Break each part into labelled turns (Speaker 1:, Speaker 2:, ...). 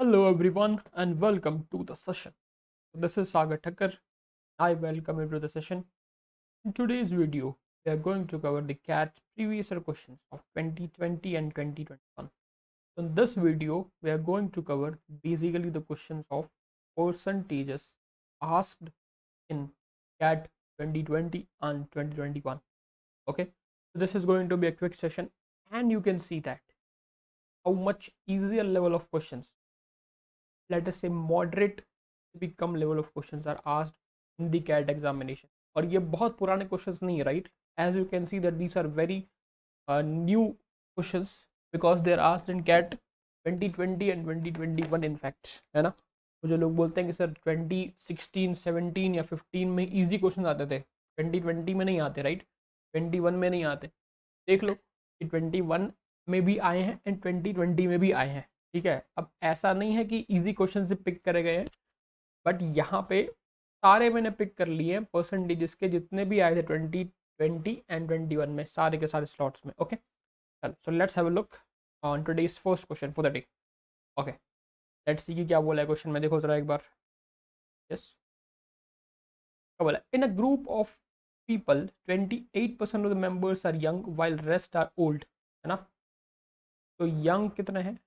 Speaker 1: Hello everyone and welcome to the session. This is Sagar Thakkar. I welcome you to the session. In today's video, we are going to cover the CAT's previous year questions of 2020 and 2021. In this video, we are going to cover basically the questions of percentages asked in CAT 2020 and 2021. Okay, so this is going to be a quick session and you can see that how much easier level of questions, let us say moderate become level of questions are asked in the CAT examination. और ये बहुत पुराने questions नहीं है, right? As you can see that these are very new questions because they are asked in CAT 2020 and 2021 in fact, है ना? मुझे लोग बोलते हैं कि सर 2016 17 या 15 में इजी क्वेश्चन आते थे, 2020 में नहीं आते, राइट? 21 में नहीं आते। देख लो कि 21 में भी आए हैं एंड 2020 में भी आए हैं, ठीक है? अब ऐसा नहीं है कि इजी क्वेश्चन से पिक करे गए हैं, बट यहाँ पे सारे मैंने पिक कर लिए हैं परसेंटेजेस के जितने भी आए थे 2020 एंड 21 में, सारे के सारे स्लॉट्स में। ओके, चलो so let's have a look on today's first question for the day. Okay, let's see कि क्या बोला है क्वेश्चन में, देखो जरा एक बार। यस, क्या बोला? In a group of people 28% of the members are young while rest are old, है ना? तो यंग कितने हैं?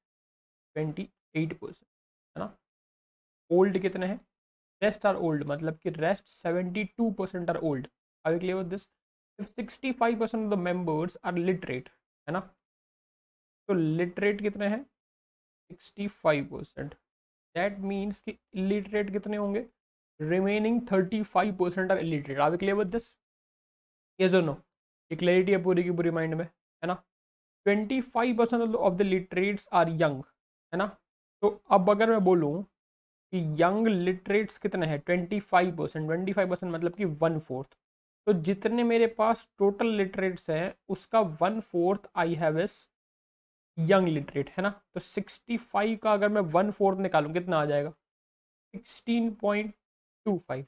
Speaker 1: 28%, है ना? ओल्ड कितने हैं? रेस्ट आर ओल्ड, मतलब कि rest 72% are old. Are you clear with this? If 65% of the members are literate, है ना? तो लिटरेट कितने हैं? 65%। दैट मीन्स कि इलिटरेट कितने होंगे? Remaining 35% are illiterate. Are you clear with this? Yes और नो? ये क्लैरिटी है पूरी की पूरी माइंड में, है ना? 25% of the literates are young, है ना? तो अब अगर मैं बोलूँ कि यंग लिटरेट्स कितने हैं? 25%। 25% मतलब कि 1/4। तो जितने मेरे पास टोटल लिटरेट्स हैं उसका 1/4 I have is young literate, है ना? तो 65 का अगर मैं 1/4 निकालूं कितना आ जाएगा? 16.25।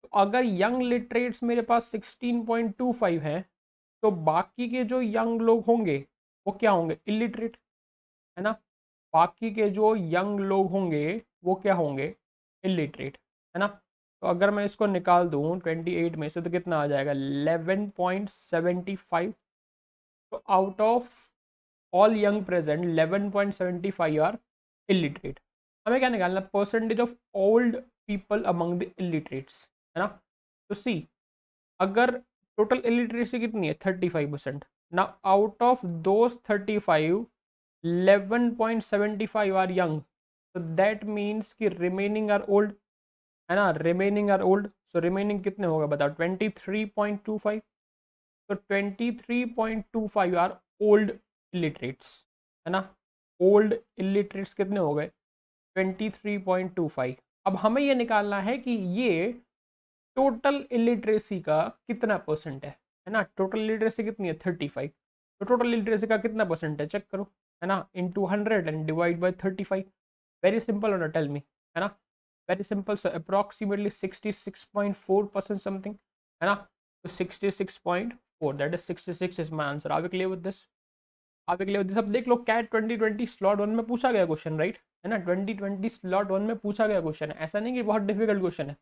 Speaker 1: तो अगर यंग लिटरेट्स मेरे पास 16.25 हैं तो बाकी के जो यंग लोग होंगे वो क्या होंगे? इलिटरेट, है ना? बाकी के जो यंग लोग होंगे वो क्या होंगे? इलिटरेट, है ना? तो अगर मैं इसको निकाल दूं 28 में से तो कितना आ जाएगा? 11.75। तो out of all young present 11.75 are illiterate. हमें क्या निकालना? Percentage of old people among the illiterates, है ना? तो सी, अगर टोटल इलिटरेसी कितनी है? 35%। ना out of those 35 11.75 are young, so that means कि remaining are old, है ना? remaining are old, so remaining कितने होगा बताओ? 23.25। तो 23.25 आर old illiterates, है ना? old illiterates कितने हो गए? 23.25। अब हमें ये निकालना है कि ये टोटल इलिटरेसी का कितना परसेंट है ना? टोटल इलिटरेसी कितनी है? 35। तो टोटल इलिटरेसी का कितना परसेंट है चेक करो, है ना? Into 100 and divide by 35। Very simple होना, टेल मी, है ना? Very simple. So approximately 66.4% something, है ना? तो 66.4, that is 66 is my answer. Are we clear with this? Are we clear with this? अब देख लो, कैट 2020 स्लॉट 1 में पूछा गया क्वेश्चन, राइट? है ना? 2020 स्लॉट 1 में पूछा गया क्वेश्चन है, ऐसा नहीं कि बहुत डिफिकल्ट क्वेश्चन है,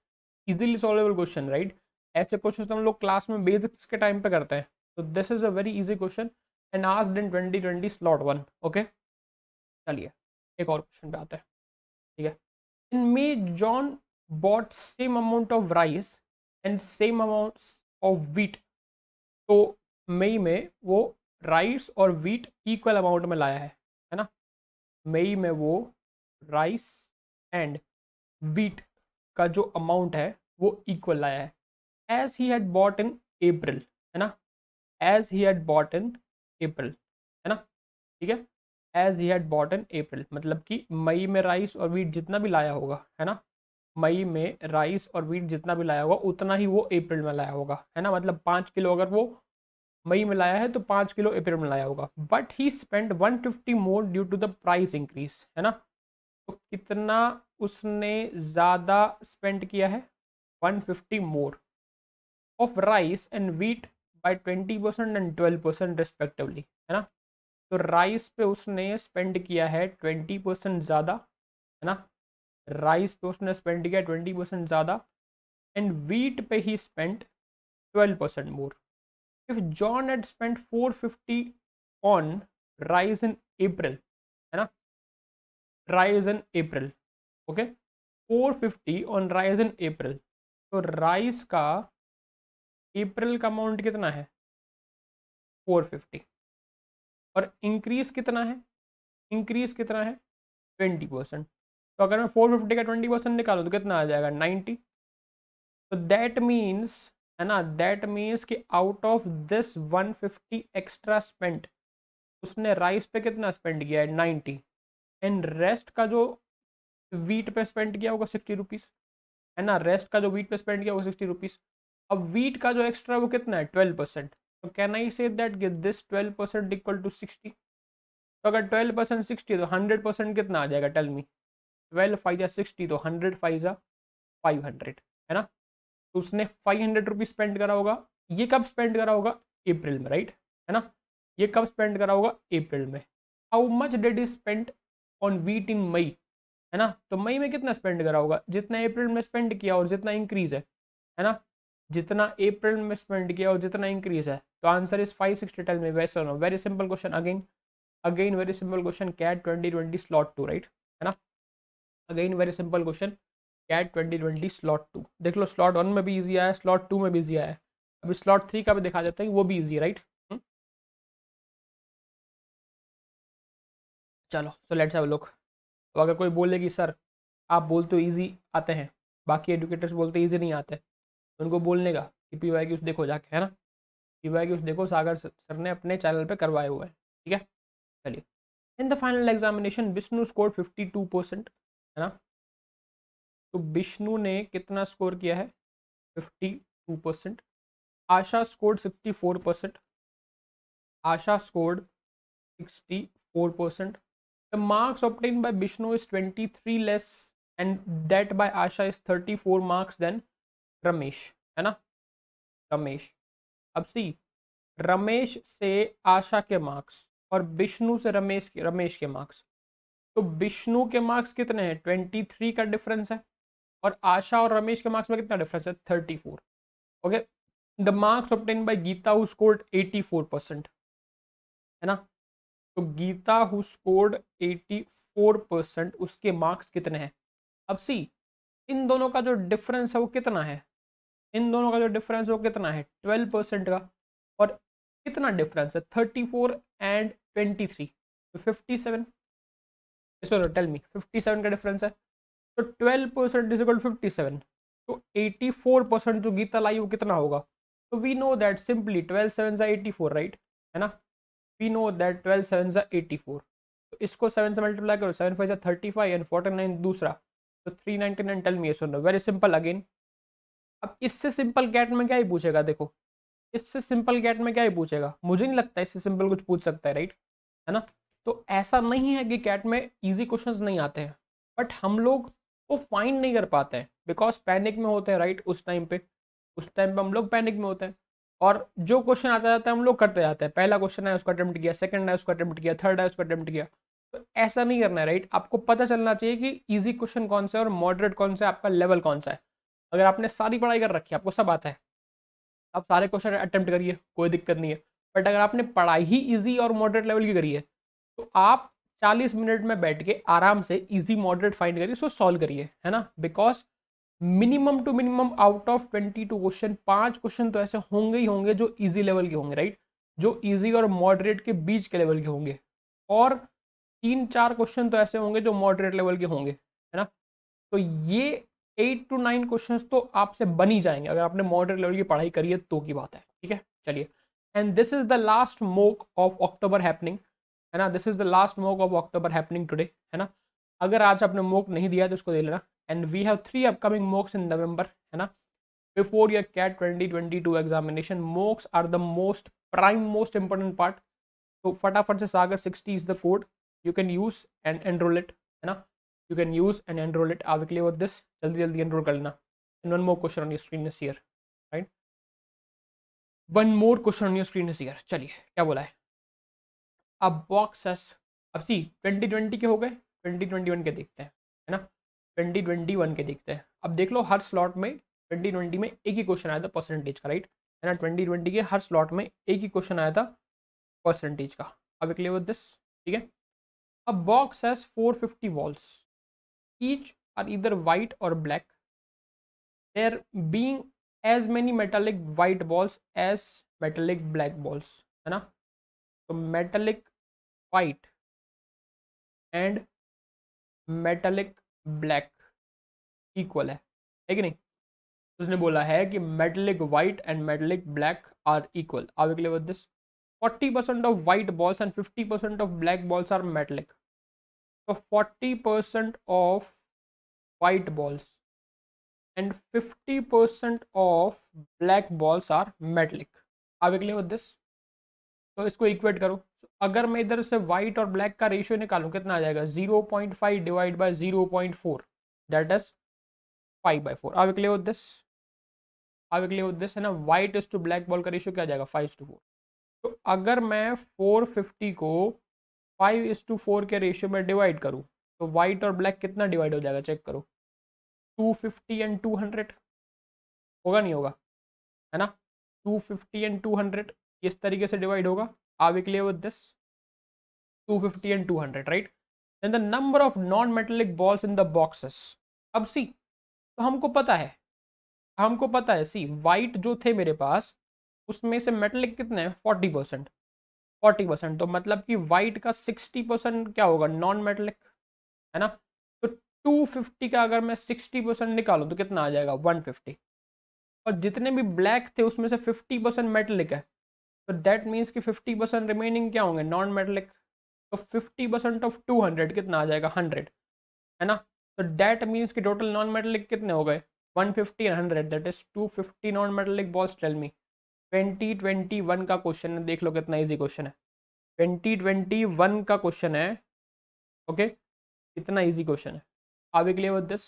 Speaker 1: इजीली सॉल्वेबल क्वेश्चन, राइट? ऐसे क्वेश्चन तो हम लोग क्लास में बेसिक्स के टाइम पे करते हैं। तो this is a very easy question and asked in 2020 slot 1। Okay, चलिए एक और क्वेश्चन पे आते हैं, ठीक है? In May John bought same amount of rice and same amount of wheat. तो मई में वो राइस और व्हीट इक्वल अमाउंट में लाया है ना? मई में वो राइस एंड व्हीट का जो अमाउंट है वो इक्वल लाया है, as he had bought in अप्रैल, है ना? As he had bought in अप्रैल, है ना? ठीक है, as he had bought in अप्रैल मतलब कि मई में राइस और व्हीट जितना भी लाया होगा, है ना? मई में राइस और व्हीट जितना भी लाया होगा उतना ही वो अप्रैल में लाया होगा, है ना? मतलब 5 किलो अगर वो मई में लाया है तो 5 किलो अप्रैल में लाया होगा। But he spend 150 more due to the price increase, है ना? तो कितना उसने ज़्यादा स्पेंड किया है? 150 more of rice and wheat by 20% and 12% respectively, है ना? तो राइस पे उसने स्पेंड किया है 20% ज़्यादा है ना, राइस पे उसने स्पेंड किया 20% ज़्यादा, एंड वीट पे ही spend 12% more. If John had spent 450 on rice in April, है ना, rice in April, okay, 450 on rice in April, तो राइस का अप्रैल का अमाउंट कितना है 450, और इंक्रीज कितना है, इंक्रीज कितना है 20%. तो अगर मैं 450 का 20% निकालूँ तो कितना आ जाएगा 90. तो दैट मीन्स, है ना, दैट मीन्स कि out of this 150 extra spend, उसने राइस पे कितना स्पेंड किया है 90, एंड रेस्ट का जो वीट पे स्पेंड किया होगा 60 रुपीज़, है ना, रेस्ट का जो वीट पे स्पेंड किया होगा 60 रुपीज़. अब वीट का जो एक्स्ट्रा वो कितना है 12%. तो can I say that this 12% equal to 60. तो अगर 12% 60 तो 100% कितना आ जाएगा, टेल मी. 12 5 60, तो 100 5 500, है ना. तो उसने 500 रुपीज़ स्पेंड करा होगा. ये कब स्पेंड करा होगा, अप्रैल में, राइट, है ना. ये कब स्पेंड करा होगा, अप्रैल में. How much did he spend on wheat in May, है ना. तो मई में कितना स्पेंड करा होगा, जितना अप्रैल में स्पेंड किया और जितना इंक्रीज है ना, जितना अप्रैल में स्पेंड किया और जितना इंक्रीज है. तो आंसर इज 560. टेल मी वैसे no. Very simple question again, again very simple question. CAT 2020 slot 2, right, है ना. Again very simple question, CAT 2020 slot 2. देख लो, स्लॉट 1 में भी इजी आया है, स्लॉट 2 में भी इजी आया है. अभी स्लॉट 3 का भी दिखा देते हैं, वो भी इजी है, राइट. चलो, so let's have a look. तो अगर कोई बोले कि सर आप बोलते हो ईजी आते हैं, बाकी एडुकेटर्स बोलते ईजी नहीं आते, तो उनको बोलने का कि पी वाई क्यूज देखो जाके, है ना. पी वाई क्यूज देखो, सागर सर ने अपने चैनल पे करवाए हुए हैं, ठीक है. चलिए, in the final examination Vishnu score 52%, है ना. तो विष्णु ने कितना स्कोर किया है 52%. Asha scored 64%, Asha scored 64%. The marks obtained by Vishnu is 23 less and that by Asha is 34 marks than Ramesh, है ना, रमेश. अब सी, रमेश से आशा के मार्क्स और विष्णु से रमेश के मार्क्स. तो विष्णु के मार्क्स कितने हैं 23 का डिफरेंस है, और आशा और रमेश के मार्क्स में कितना डिफरेंस है 34. Okay. The marks obtain by Geeta who scored 84%, है ना. तो गीता हु स्कोर्ड 84%, उसके मार्क्स कितने हैं. अब सी, इन दोनों का जो डिफरेंस है वो कितना है, इन दोनों का जो डिफरेंस है वो कितना है 12% का, और कितना डिफरेंस है 34 एंड 23, तो 57. सॉरी, टेल मी, 57 का डिफरेंस है. तो 12% इज इक्वल टू 57. तो 84% जो गीता लाई वो कितना होगा. तो we know that simply 12 7 84, right, है ना. We know that 12 7 84. तो इसको 7 से मल्टीप्लाई करो, 7 5 35 एंड 49 दूसरा, तो 399. टेल मी सुनो, वेरी सिंपल अगेन. अब इससे सिंपल कैट में क्या ही पूछेगा, देखो, इससे सिंपल कैट में क्या ही पूछेगा, मुझे नहीं लगता इससे सिंपल कुछ पूछ सकता है, राइट, है ना. तो ऐसा नहीं है कि कैट में इजी क्वेश्चंस नहीं आते हैं, बट हम लोग वो फाइंड नहीं कर पाते हैं बिकॉज पैनिक में होते हैं, राइट. उस टाइम पे हम लोग पैनिक में होते हैं, और जो क्वेश्चन आता जाता है हम लोग करते जाते हैं. पहला क्वेश्चन है उसका अटेम्प्ट किया, सेकंड है उसका अटेम्प्ट किया, थर्ड है उसका अटेम्प्ट किया. तो ऐसा नहीं करना है, राइट. आपको पता चलना चाहिए कि इजी क्वेश्चन कौन सा है और मॉडरेट कौन सा है, आपका लेवल कौन सा है. अगर आपने सारी पढ़ाई कर रखी है, आपको सब आता है, आप सारे क्वेश्चन अटेम्प्ट करिए, कोई दिक्कत नहीं है. बट अगर आपने पढ़ाई ही इजी और मॉडरेट लेवल की करी है, तो आप 40 मिनट में बैठ के आराम से इजी मॉडरेट फाइंड करिए, उसको सॉल्व करिए, है ना. Because minimum to minimum out of 22 question 5 question तो ऐसे होंगे ही होंगे जो इजी लेवल के होंगे, राइट, जो इजी और मॉडरेट के बीच के लेवल के होंगे, और 3-4 क्वेश्चन तो ऐसे होंगे जो मॉडरेट लेवल के होंगे, है ना. तो ये 8 to 9 क्वेश्चन तो आपसे बन ही जाएंगे अगर आपने मॉडरेट लेवल की पढ़ाई करी है तो की बात है, ठीक है. चलिए, and this is the last mock of October happening, है ना. This is the last mock of October happening today, है ना. अगर आज आपने मॉक नहीं दिया तो उसको दे लेना. And we have 3 upcoming mocks in November, है ना. Before your CAT 2022 examination, mocks are the most prime most important part. तो फटाफट से Sagar 60 is the code, you can use and enroll it, है ना. You can use and enroll it. Are we clear with this? जल्दी जल्दी enroll कर लेना. And one more question on your screen is here, right? One more question on your screen is here. चलिए, क्या बोला है. अब बॉक्स अब सी 2020 के हो गए, 2021 के देखते हैं, है ना। 2021 के देखते हैं। अब देख लो हर स्लॉट में 2020 में एक ही क्वेश्चन आया था परसेंटेज का, राइट, है ना। 2020 के हर स्लॉट में एक ही क्वेश्चन आया था परसेंटेज का। अब क्लियर विद दिस, ठीक है। A box has 450 balls, each are either white और black, there being as many metallic white balls as metallic black balls, है ना। तो metallic white and metallic black equal है कि नहीं। उसने बोला है कि metallic white and metallic black are equal. Are we clear with this. 40% of white balls and 50% of black balls are metallic. So 40% of white balls and 50% of black balls are metallic. Are we clear with this? तो इसको equate करो। अगर मैं इधर से white और black का ratio निकालूं कितना आ जाएगा, 0.5 divide by 0.4, that is 5/4। Are we clear with this? Are we clear with this, है ना। White is to black ball का रेशियो क्या आ जाएगा, 5:4। तो अगर मैं 450 को 5:4 के रेशियो में डिवाइड करूँ तो वाइट और ब्लैक कितना डिवाइड हो जाएगा, चेक करो। 250 एंड 200 होगा, नहीं होगा, है ना। 250 एंड 200 इस तरीके से डिवाइड होगा। Are we clear with this? 250 and 200, right. Then the number of non metallic balls in the boxes. अब सी, तो हमको पता है सी, वाइट जो थे मेरे पास उसमें से मेटेलिक कितने हैं, 40%। 40%, तो मतलब कि वाइट का 60% क्या होगा, नॉन मेटेलिक, है ना। तो 250 का अगर मैं 60% निकालूं तो कितना आ जाएगा, 150। और जितने भी ब्लैक थे उसमें से 50% मेटेलिक है, तो दैट मीन्स कि 50% रिमेनिंग क्या होंगे, नॉन मेटेलिक। तो 50% ऑफ 200 कितना आ जाएगा, 100, है ना। तो दैट मीन्स कि टोटल नॉन मेटेलिक कितने हो गए, 150 and 100, that is 250 non metallic balls. Tell me. 2021 का क्वेश्चन है, देख लो कितना ईजी क्वेश्चन है। 2021 का क्वेश्चन है, ओके। इतना इजी क्वेश्चन है। Are we clear with this?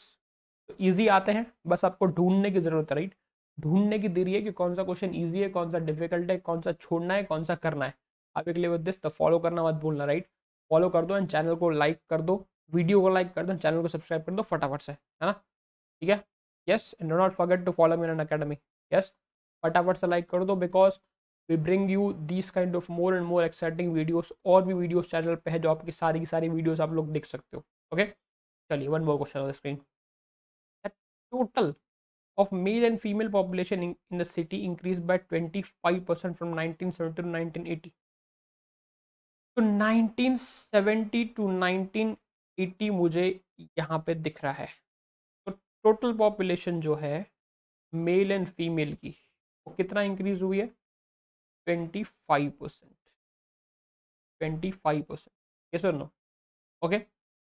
Speaker 1: तो ईजी आते हैं, बस आपको ढूंढने की जरूरत है, राइट। ढूंढने की देरी है कि कौन सा क्वेश्चन ईजी है, कौन सा डिफिकल्ट है, कौन सा छोड़ना है, कौन सा करना है। Are we clear with this? तो फॉलो करना मत भूलना, राइट। फॉलो कर दो एंड चैनल को लाइक कर दो, वीडियो को लाइक कर दो, चैनल को सब्सक्राइब कर दो फटाफट से, है ना। ठीक है, yes. And do not forget to follow me in academy, yes. फटाफट से लाइक कर दो, because we bring you this kind of more and more exciting videos. और भी वीडियोस चैनल पे है जो आपकी सारी की सारी वीडियोस आप लोग देख सकते हो, ओके। चलिए, one more question on the screen. Total of male and female population in the city increased by 25% from 1970 to 1980. तो 1970 टू 1980 मुझे यहाँ पे दिख रहा है। तो टोटल पॉपुलेशन जो है मेल एंड फीमेल की, वो कितना इंक्रीज हुई है, 25%। 25%, yes or no? Okay.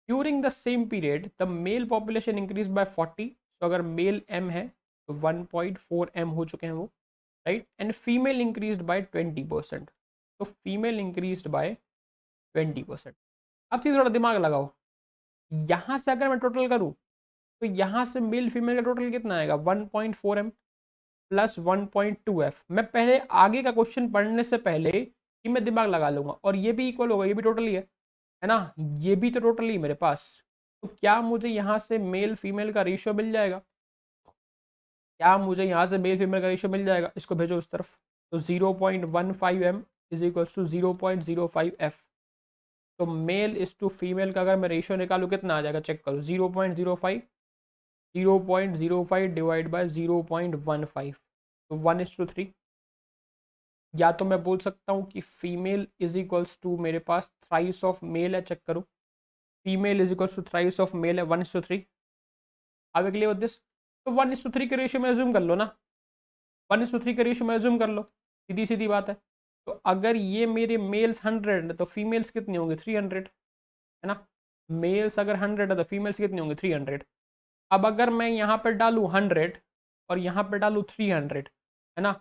Speaker 1: During the same period the male population increased by 40. तो अगर मेल m है तो 1.4 m हो चुके हैं वो, right. And female increased by 20%। तो फीमेल इंक्रीज्ड बाय 20%। अब चीज थोड़ा दिमाग लगाओ, यहाँ से अगर मैं टोटल करूँ तो यहाँ से मेल फीमेल का टोटल कितना आएगा, 1.4 m प्लस 1.2 f। मैं पहले आगे का क्वेश्चन पढ़ने से पहले ही मैं दिमाग लगा लूंगा, और ये भी इक्वल होगा, ये भी टोटल ही है ना, ये भी तो टोटल ही मेरे पास। तो क्या मुझे यहाँ से मेल फीमेल का रेशियो मिल जाएगा, क्या मुझे यहाँ से मेल फीमेल का रेशियो मिल जाएगा, इसको भेजो उस तरफ। तो 0.15 m is equals to 0.05 f। तो मेल इज टू फीमेल का अगर मैं रेशियो निकालूँ कितना आ जाएगा, चेक करो। 0.05 डिवाइड बाय 0.15, तो 1:3। या तो मैं बोल सकता हूँ कि फीमेल इज इक्वल्स टू मेरे पास थ्राइस ऑफ मेल है, चेक करो। Female is equals to thrice of male है, 1:3। आगे क्लियर विद दिस? तो 1:3 के रेशियो में एज्यूम कर लो ना, 1:3 के रेशियो में एज्यूम कर लो, सीधी सीधी बात है। तो अगर ये मेरे मेल्स 100 है तो फीमेल्स कितनी होंगी, 300, है ना। मेल्स अगर 100 है तो फीमेल्स कितनी होंगी, 300। अब अगर मैं यहाँ पर डालूँ 100 और यहाँ पर डालूँ 300, है ना,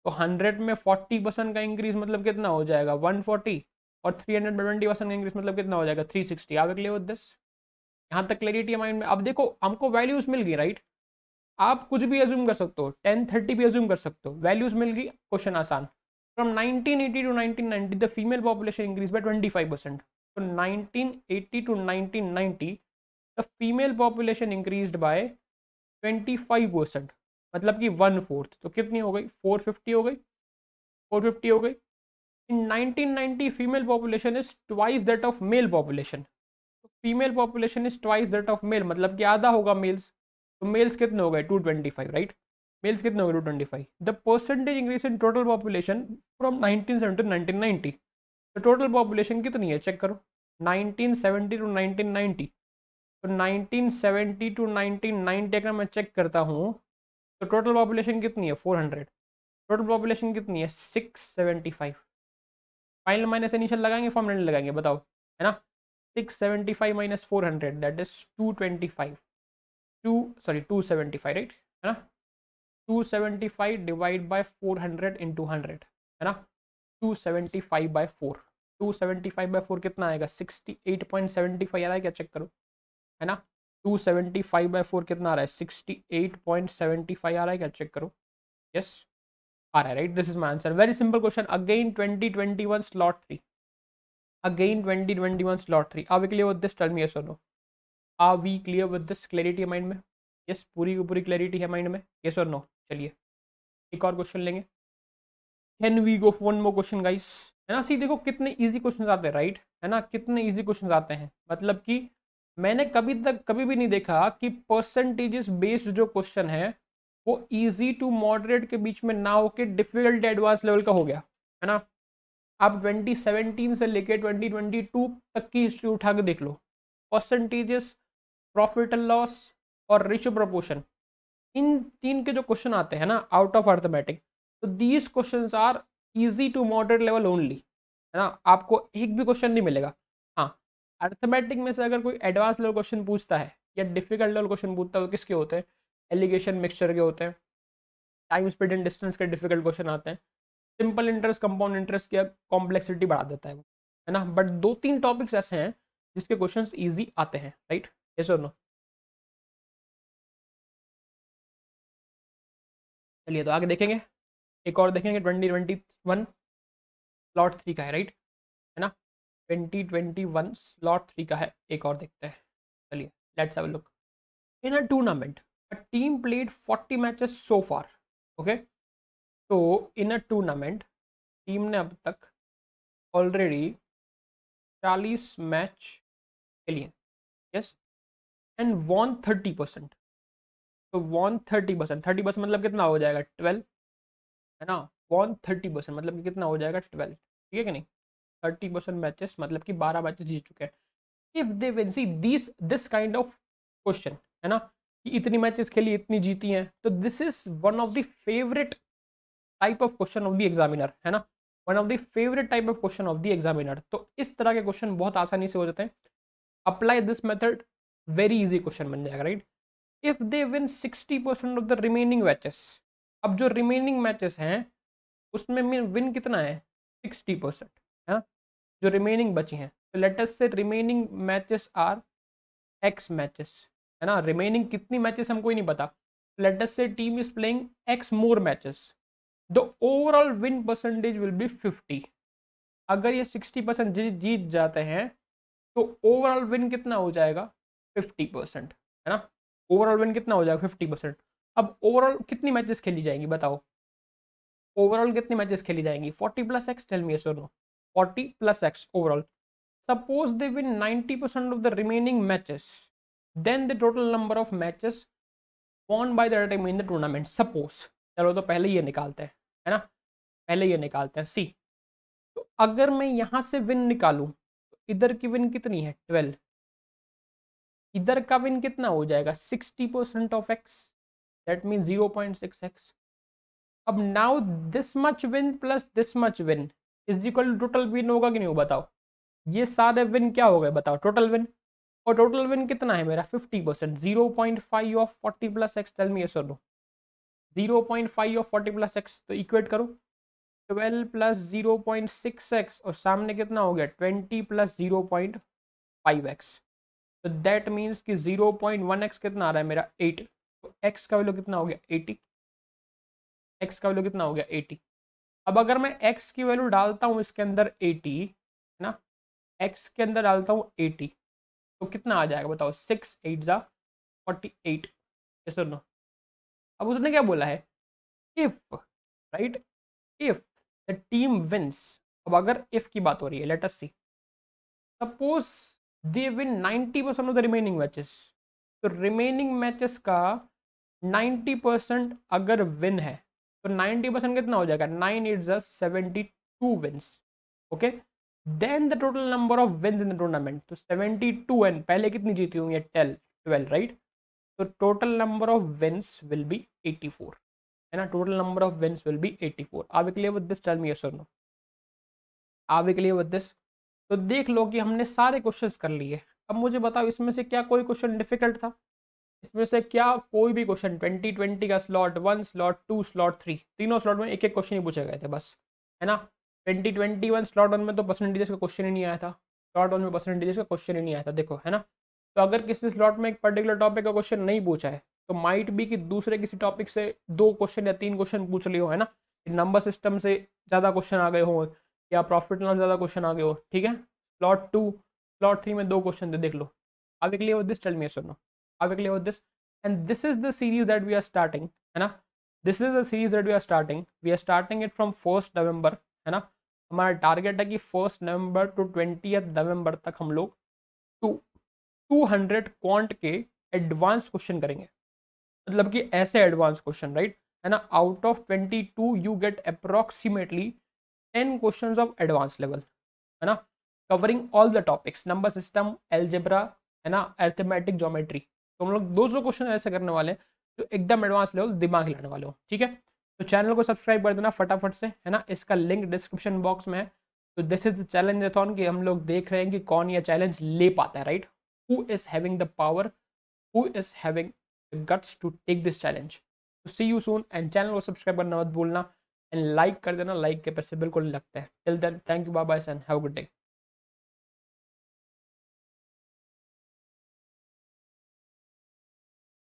Speaker 1: तो 100 में 40% का इंक्रीज मतलब कितना हो जाएगा, 140। और 300 में 20% का इंक्रीज मतलब कितना हो जाएगा, 360। आगे क्लियर विद दिस? यहाँ तक क्लैरिटी है माइंड में? अब देखो हमको वैल्यूज मिल गई, राइट। आप कुछ भी एज्यूम कर सकते हो, 1030 भी एज्यूम कर सकते हो, वैल्यूज मिल गई, क्वेश्चन आसान। From 1980 to 1990 the female population increase by 25%। तो 1980 to 1990 the female population increased by 25%, मतलब कि 1/4, तो कितनी हो गई? 450 हो गई, 450 हो गई। इन 1990 female population is twice that of male population, female population is twice that of male, मतलब कि आधा होगा मेल्स, तो मेल्स कितने हो गए? 225, राइट? मेल्स कितने हो गए? 225। The percentage increase in total population from 1970 to 1990, तो टोटल पॉपुलेशन कितनी है चेक करो, 1970 टू 1990, तो 1970 टू 1990 अगर मैं चेक करता हूँ तो टोटल पॉपुलेशन कितनी है? 400। टोटल पॉपुलेशन कितनी है? 675। फाइनल माइनस इनिशियल लगाएंगे, फॉर्मूला लगाएंगे, बताओ, है ना? 675 माइनस 400 दैट इज 225, 275, राइट, है ना? 275 डिवाइड बाय 400 इंटू 100, है ना? 275/4, 275/4 कितना आएगा? 68.75 आ रहा है क्या? चेक करो, है ना? 275/4 कितना आ रहा है? 68.75 आ रहा है क्या? चेक करो, यस आ रहा है, right? This is my answer. Very simple question, again 2021 slot 3, again 2021 slot 3, are we clear with this? Tell me yes or no, are we clear with this? Clarity है माइंड में? yes, पूरी की पूरी clarity है mind में? yes or no? चलिए एक और क्वेश्चन लेंगे। Can we go for one more question guys? है ना? सी देखो कितने इजी क्वेश्चन आते हैं, राइट, है ना? कितने इजी क्वेश्चन आते हैं, मतलब कि मैंने कभी भी नहीं देखा कि परसेंटेजेस बेस्ड जो क्वेश्चन है वो इजी टू मॉडरेट के बीच में ना होके डिफिकल्ट एडवांस लेवल का हो गया, है ना? आप 2017 से लेके 2022 तक की हिस्ट्री उठा के देख लो, परसेंटेजेस, प्रॉफिट एंड लॉस और रेशियो प्रोपोर्शन, इन तीन के जो क्वेश्चन आते हैं ना आउट ऑफ अर्थमेटिक, तो these questions are easy to moderate level only, है ना? आपको एक भी क्वेश्चन नहीं मिलेगा। हाँ, अर्थमेटिक में से अगर कोई एडवांस लेवल क्वेश्चन पूछता है या डिफिकल्ट लेवल क्वेश्चन पूछता है, तो किसके होते हैं? एलिगेशन मिक्सचर के होते हैं, टाइम स्पीड एंड डिस्टेंस के डिफिकल्ट क्वेश्चन आते हैं, सिंपल इंटरेस्ट कंपाउंड इंटरेस्ट की कॉम्प्लेक्सिटी बढ़ा देता है वो, है ना? बट 2-3 टॉपिक्स ऐसे हैं जिसके क्वेश्चंस इजी आते हैं, राइट? यस और नो? चलिए तो आगे देखेंगे, एक और देखेंगे 2021 स्लॉट 3 का है, राइट, है ना? 2021 स्लॉट 3 का है, एक और देखते हैं, चलिए let's have a look. In a tournament a team played 40 matches so far, okay, तो इन अ टूर्नामेंट टीम ने अब तक ऑलरेडी 40 मैच खेलिए, यस, एंड वॉन 30%, तो वॉन 30%, 30% मतलब कितना हो जाएगा? 12, है ना? वॉन 30% मतलब कि कितना हो जाएगा? 12, ठीक है कि नहीं? 30% मैचेस मतलब कि 12 मैचेस जीत चुके हैं। If they win, see this kind of question, है ना, कि इतनी मैचेस खेली, इतनी जीती हैं, तो this is one of the favourite type of question of the examiner, है ना? One of the favourite type of question of the examiner. तो इस तरह के क्वेश्चन बहुत आसानी से हो जाते हैं। Apply this method, very easy question बन जाएगा, right? If they win 60% of the remaining matches, अब जो रिमेनिंग मैचेस हैं उसमें विन कितना है? 60%, है ना? जो रिमेनिंग बची हैं, तो let us say remaining matches are x matches, है ना? रिमेनिंग कितनी मैचेस हमको ही नहीं पता, लेट अस से team is playing x more matches, the overall win percentage will be 50। अगर ये 60% जीत जाते हैं तो ओवरऑल विन कितना हो जाएगा? 50%, है ना? ओवरऑल विन कितना हो जाएगा? 50%। अब ओवरऑल कितनी मैचेस खेली जाएंगी बताओ? ओवरऑल कितनी मैचेस खेली जाएंगी? 40 plus x, tell me yes और no? 40 plus X overall. Suppose they win 90% of the remaining matches, then the total number of matches won by the team in the tournament. Suppose, चलो तो पहले ये निकालते हैं, है ना? पहले ये निकालते हैं। सी, तो अगर मैं यहां से विन निकालूं तो इधर की विन कितनी है? 12, इधर का विन कितना हो जाएगा? 60% of x, that mean 0.6x। अब now this much win plus this much win is equal to total win होगा कि नहीं हो? बताओ, ये सारे विन क्या हो गए बताओ? Total win. और टोटल विन कितना है मेरा? 50%। 0.5 of 40 plus x, tell me yes और नो? 0.5 ऑफ 40 प्लस एक्स, तो इक्वेट करो, 12 प्लस 0.6x और सामने कितना हो गया? 20 प्लस 0.5x, तो दैट मीन्स कि 0.1x कितना आ रहा है मेरा? 8, तो x का वैल्यू कितना हो गया? 80, x का वैल्यू कितना हो गया? 80। अब अगर मैं x की वैल्यू डालता हूँ इसके अंदर 80, है ना, x के अंदर डालता हूँ 80, तो कितना आ जाएगा बताओ, 6 8 जा 48, ये सुनो। अब उसने क्या बोला है, if, right, if the team wins. अब अगर इफ की बात हो रही है, let us see, suppose they win 90% of the remaining matches, तो रिमेनिंग मैचेस का 90% अगर विन है, तो 90% कितना हो जाएगा, 9 8 72 wins, okay. Then the total number of wins in the tournament, तो 72 एंड पहले कितनी जीती हुई है, 12, राइट। तो total number of wins will be 84, है ना, total number of wins will be 84। Are we clear with this, tell me yes और no, are we clear with this. तो देख लो कि हमने सारे क्वेश्चंस कर लिए। अब मुझे बताओ इसमें से क्या कोई क्वेश्चन डिफिकल्ट था, इसमें से क्या कोई भी क्वेश्चन 2020 का स्लॉट 1 स्लॉट 2 स्लॉट 3, तीनों स्लॉट में एक एक क्वेश्चन ही पूछे गए थे बस, है ना। 2021 स्लॉट 1 में तो परसेंटेज का क्वेश्चन ही नहीं आया था, स्लॉट 1 में परसेंटेज का क्वेश्चन ही नहीं आया था, देखो, है ना। तो अगर किसी स्लॉट में एक पर्टिकुलर टॉपिक का क्वेश्चन नहीं पूछा है, तो माइट भी कि दूसरे किसी टॉपिक से 2 क्वेश्चन या 3 क्वेश्चन पूछ लियो, है ना। नंबर सिस्टम से ज़्यादा क्वेश्चन आ गए हो, या प्रॉफिट लॉस ज़्यादा क्वेश्चन आ गए हो, ठीक है। स्लॉट 2 स्लॉट 3 में 2 क्वेश्चन थे, देख लो। आगे clear with this, tell me yes और नो, आगे clear with this. And this is the series that we are starting, है ना। This is the series that we are starting. We are starting it from 1st November, है ना। हमारा target है कि 1st November to 20th November तक हम लोग 200 क्वांट के एडवांस क्वेश्चन करेंगे, मतलब कि ऐसे एडवांस क्वेश्चन, राइट, है ना। Out of 22 you get approximately 10 questions of advance level, है ना, covering all the topics, number system, algebra, है ना, अरिथमेटिक, ज्योमेट्री। तो हम लोग 200 क्वेश्चन ऐसे करने वाले हैं जो एकदम एडवांस लेवल दिमाग हिलाने वाले हो, ठीक है। तो चैनल को सब्सक्राइब कर देना फटाफट से, है ना, इसका लिंक डिस्क्रिप्शन बॉक्स में है। तो दिस इज द चैलेंज एथॉन कि हम लोग देख रहे हैं कि कौन ये चैलेंज ले पाता है, right, who is having the power, who is having the guts to take this challenge. तो see you soon, and channel को सब्सक्राइब करना मत भूलना, एंड लाइक कर देना, लाइक के पैसे बिल्कुल नहीं लगता है। Till then thank you, bye bye and have a good day.